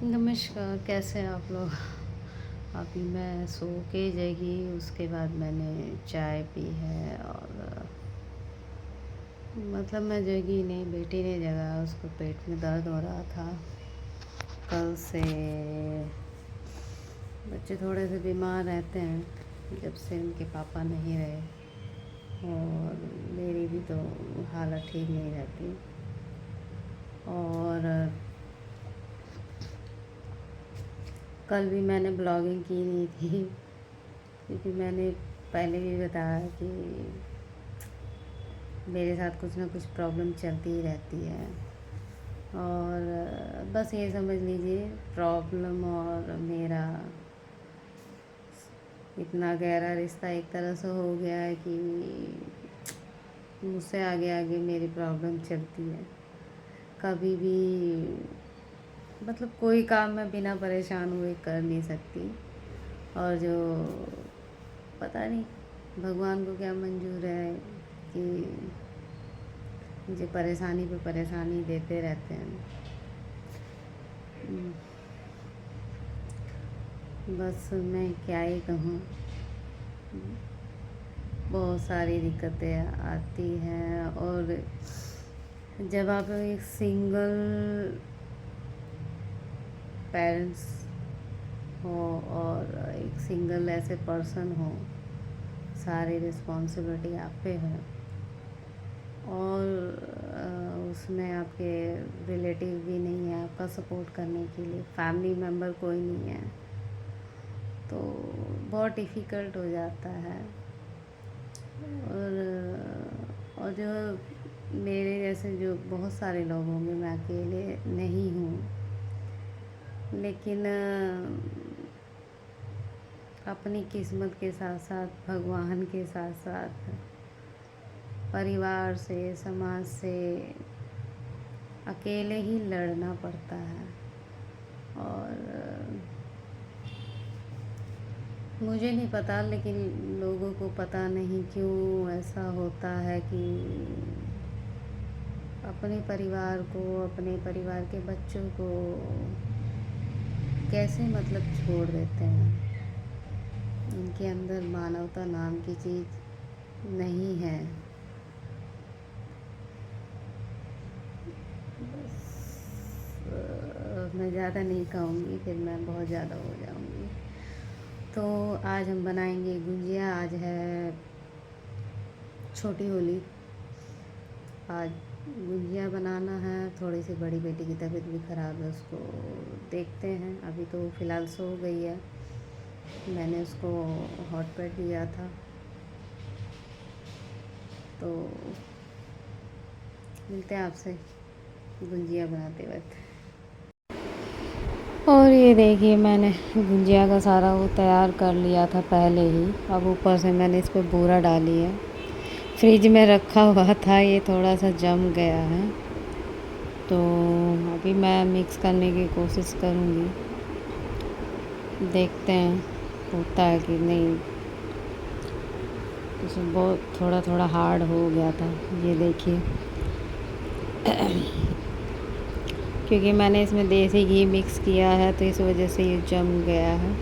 नमस्कार, कैसे हैं आप लोग? अभी मैं सो के जगी, उसके बाद मैंने चाय पी है और मतलब मैं जगी नहीं, बेटी ने जगाया, उसको पेट में दर्द हो रहा था। कल से बच्चे थोड़े से बीमार रहते हैं जब से उनके पापा नहीं रहे, और मेरी भी तो हालत ठीक नहीं रहती। और कल भी मैंने ब्लॉगिंग की नहीं थी क्योंकि मैंने पहले भी बताया कि मेरे साथ कुछ ना कुछ प्रॉब्लम चलती ही रहती है। और बस ये समझ लीजिए, प्रॉब्लम और मेरा इतना गहरा रिश्ता एक तरह से हो गया है कि मुझसे आगे आगे मेरी प्रॉब्लम चलती है। कभी भी मतलब कोई काम मैं बिना परेशान हुए कर नहीं सकती। और जो पता नहीं भगवान को क्या मंजूर है कि मुझे परेशानी पे परेशानी देते रहते हैं। बस मैं क्या ही कहूँ, बहुत सारी दिक्कतें आती हैं। और जब आप एक सिंगल पेरेंट्स हो और एक सिंगल ऐसे पर्सन हो, सारी रिस्पॉन्सिबिलिटी आप पे है, और उसमें आपके रिलेटिव भी नहीं है आपका सपोर्ट करने के लिए, फैमिली मेम्बर कोई नहीं है, तो बहुत डिफ़िकल्ट हो जाता है। और जो मेरे जैसे जो बहुत सारे लोग होंगे, मैं अकेले नहीं हूँ, लेकिन अपनी किस्मत के साथ साथ भगवान के साथ साथ परिवार से, समाज से अकेले ही लड़ना पड़ता है। और मुझे नहीं पता, लेकिन लोगों को पता नहीं क्यों ऐसा होता है कि अपने परिवार को, अपने परिवार के बच्चों को कैसे मतलब छोड़ देते हैं। उनके अंदर मानवता नाम की चीज़ नहीं है। मैं ज़्यादा नहीं कहूँगी, फिर मैं बहुत ज़्यादा हो जाऊँगी। तो आज हम बनाएंगे गुंजिया। आज है छोटी होली, आज गुंजिया बनाना है। थोड़ी सी बड़ी बेटी की तबीयत भी ख़राब है, उसको देखते हैं। अभी तो फ़िलहाल सो गई है, मैंने उसको हॉट पैड दिया था। तो मिलते हैं आपसे गुंजिया बनाते वक्त। और ये देखिए, मैंने गुंजिया का सारा वो तैयार कर लिया था पहले ही। अब ऊपर से मैंने इस पर बूरा डाली है। फ्रिज में रखा हुआ था, ये थोड़ा सा जम गया है, तो अभी मैं मिक्स करने की कोशिश करूँगी। देखते हैं होता है कि नहीं। इसमें बहुत थोड़ा थोड़ा हार्ड हो गया था, ये देखिए। क्योंकि मैंने इसमें देसी घी मिक्स किया है, तो इस वजह से ये जम गया है।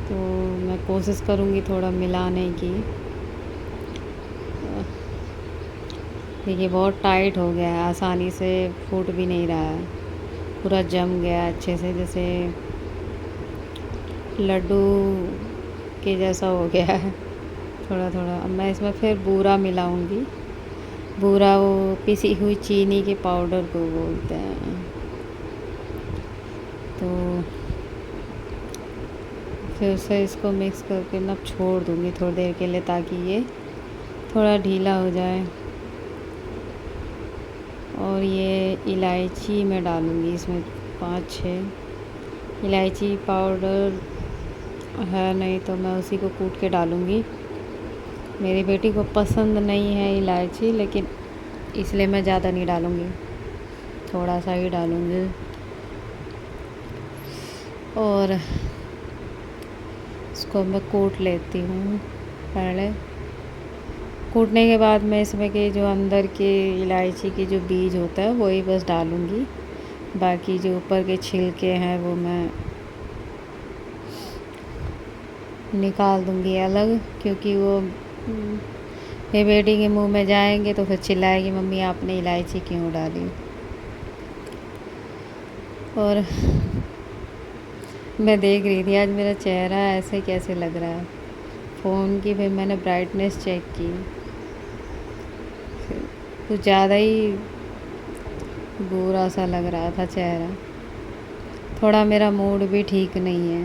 तो मैं कोशिश करूँगी थोड़ा मिलाने की। देखिए बहुत टाइट हो गया है, आसानी से फूट भी नहीं रहा है, पूरा जम गया अच्छे से, जैसे लड्डू के जैसा हो गया है थोड़ा थोड़ा। अब मैं इसमें फिर बूरा मिलाऊंगी। बूरा वो पिसी हुई चीनी के पाउडर को बोलते हैं। तो फिर से इसको मिक्स करके ना छोड़ दूँगी थोड़ी देर के लिए, ताकि ये थोड़ा ढीला हो जाए। और ये इलायची मैं डालूँगी इसमें, 5-6 इलायची पाउडर है, नहीं तो मैं उसी को कूट के डालूँगी। मेरी बेटी को पसंद नहीं है इलायची, लेकिन इसलिए मैं ज़्यादा नहीं डालूँगी, थोड़ा सा ही डालूँगी। और इसको मैं कूट लेती हूँ पहले। कूटने के बाद मैं इसमें के जो अंदर के इलायची की जो बीज होता है वही बस डालूँगी, बाकी जो ऊपर के छिलके हैं वो मैं निकाल दूँगी अलग, क्योंकि वो मेरी बेटी के मुंह में जाएंगे तो फिर चिल्लाएगी मम्मी आपने इलायची क्यों डाली। और मैं देख रही थी आज मेरा चेहरा ऐसे कैसे लग रहा है फ़ोन की, फिर मैंने ब्राइटनेस चेक की, कुछ ज़्यादा ही बुरा सा लग रहा था चेहरा। थोड़ा मेरा मूड भी ठीक नहीं है।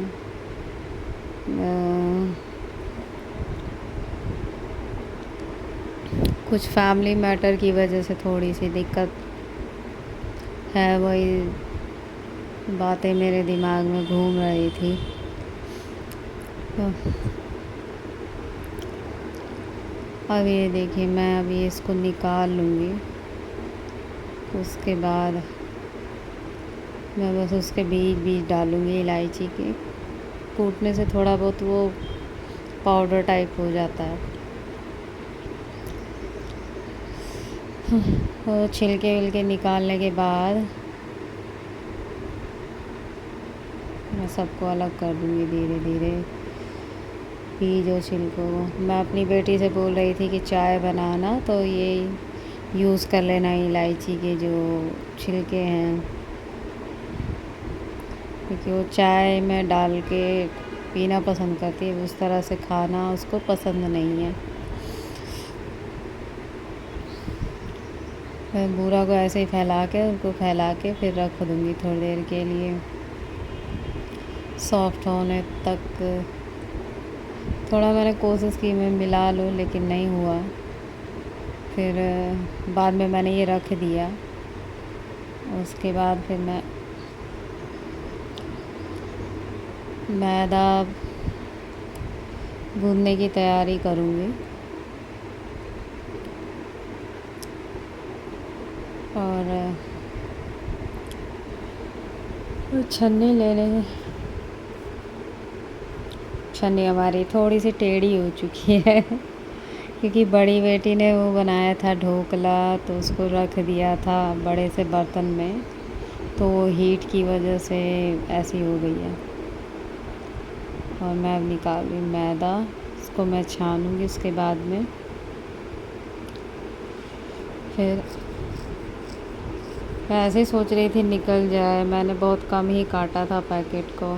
कुछ फैमिली मैटर की वजह से थोड़ी सी दिक्कत है, वही बातें मेरे दिमाग में घूम रही थी। तो अब ये देखिए मैं अभी इसको निकाल लूँगी, उसके बाद मैं बस उसके बीज डालूँगी इलायची के। कूटने से थोड़ा बहुत वो पाउडर टाइप हो जाता है। और छिलके विलके निकालने के बाद मैं सबको अलग कर दूँगी धीरे धीरे, बीज और छिलकों को। मैं अपनी बेटी से बोल रही थी कि चाय बनाना तो ये यूज़ कर लेना इलायची के जो छिलके हैं, क्योंकि वो चाय में डाल के पीना पसंद करती है, उस तरह से खाना उसको पसंद नहीं है। मैं बूरा को ऐसे ही उनको फैला के फिर रख दूँगी थोड़ी देर के लिए सॉफ्ट होने तक। थोड़ा मैंने कोशिश की मैं मिला लूँ लेकिन नहीं हुआ, फिर बाद में मैंने ये रख दिया। उसके बाद फिर मैं मैदा गूँथने की तैयारी करूँगी। और छन्नी ले लेंगे। छन्नी हमारी थोड़ी सी टेढ़ी हो चुकी है क्योंकि बड़ी बेटी ने वो बनाया था ढोकला, तो उसको रख दिया था बड़े से बर्तन में, तो वो हीट की वजह से ऐसी हो गई है। और मैं अब निकाल रही मैदा, इसको मैं छानूँगी उसके बाद में। फिर मैं ऐसे ही सोच रही थी निकल जाए, मैंने बहुत कम ही काटा था पैकेट को,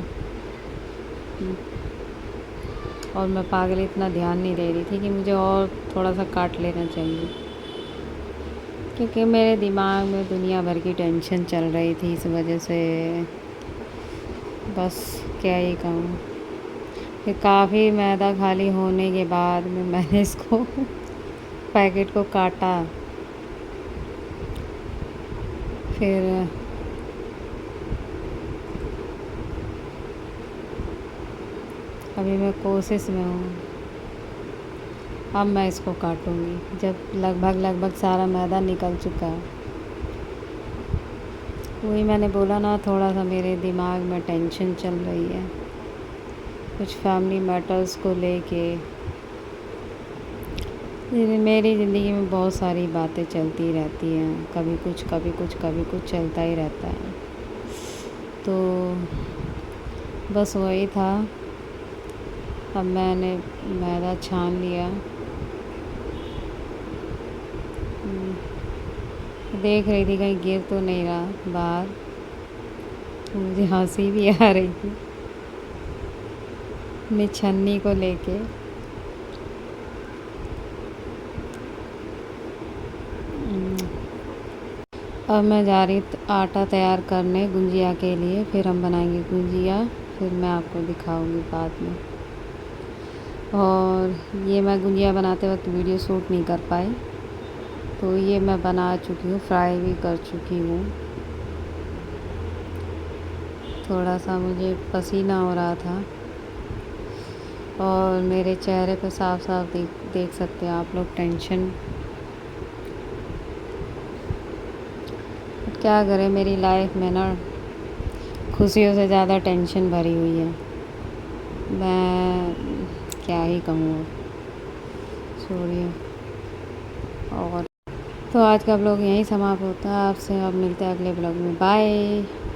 और मैं पागल इतना ध्यान नहीं दे रही थी कि मुझे और थोड़ा सा काट लेना चाहिए, क्योंकि मेरे दिमाग में दुनिया भर की टेंशन चल रही थी इस वजह से। बस क्या ही कहूँ। फिर काफ़ी मैदा खाली होने के बाद में मैंने इसको पैकेट को काटा। फिर अभी मैं कोशिश में हूँ, अब मैं इसको काटूँगी जब लगभग सारा मैदा निकल चुका है। वही मैंने बोला ना, थोड़ा सा मेरे दिमाग में टेंशन चल रही है कुछ फैमिली मैटर्स को लेके। मेरी ज़िंदगी में बहुत सारी बातें चलती रहती हैं, कभी कुछ चलता ही रहता है। तो बस वही था। अब मैंने मैदा छान लिया। देख रही थी कहीं गिर तो नहीं रहा बाहर, तो मुझे हंसी भी आ रही थी अपनी छन्नी को लेके। अब मैं जा रही आटा तैयार करने गुंजिया के लिए, फिर हम बनाएंगे गुंजिया, फिर मैं आपको दिखाऊंगी बाद में। और ये मैं गुंजिया बनाते वक्त वीडियो शूट नहीं कर पाई, तो ये मैं बना चुकी हूँ, फ्राई भी कर चुकी हूँ। थोड़ा सा मुझे पसीना हो रहा था और मेरे चेहरे पे साफ साफ देख सकते हैं आप लोग टेंशन। क्या करें, मेरी लाइफ में ना खुशियों से ज़्यादा टेंशन भरी हुई है। मैं क्या ही कहूँ, छोड़िए। और तो आज का ब्लॉग यहीं समाप्त होता है। आपसे अब मिलते हैं अगले ब्लॉग में। बाय।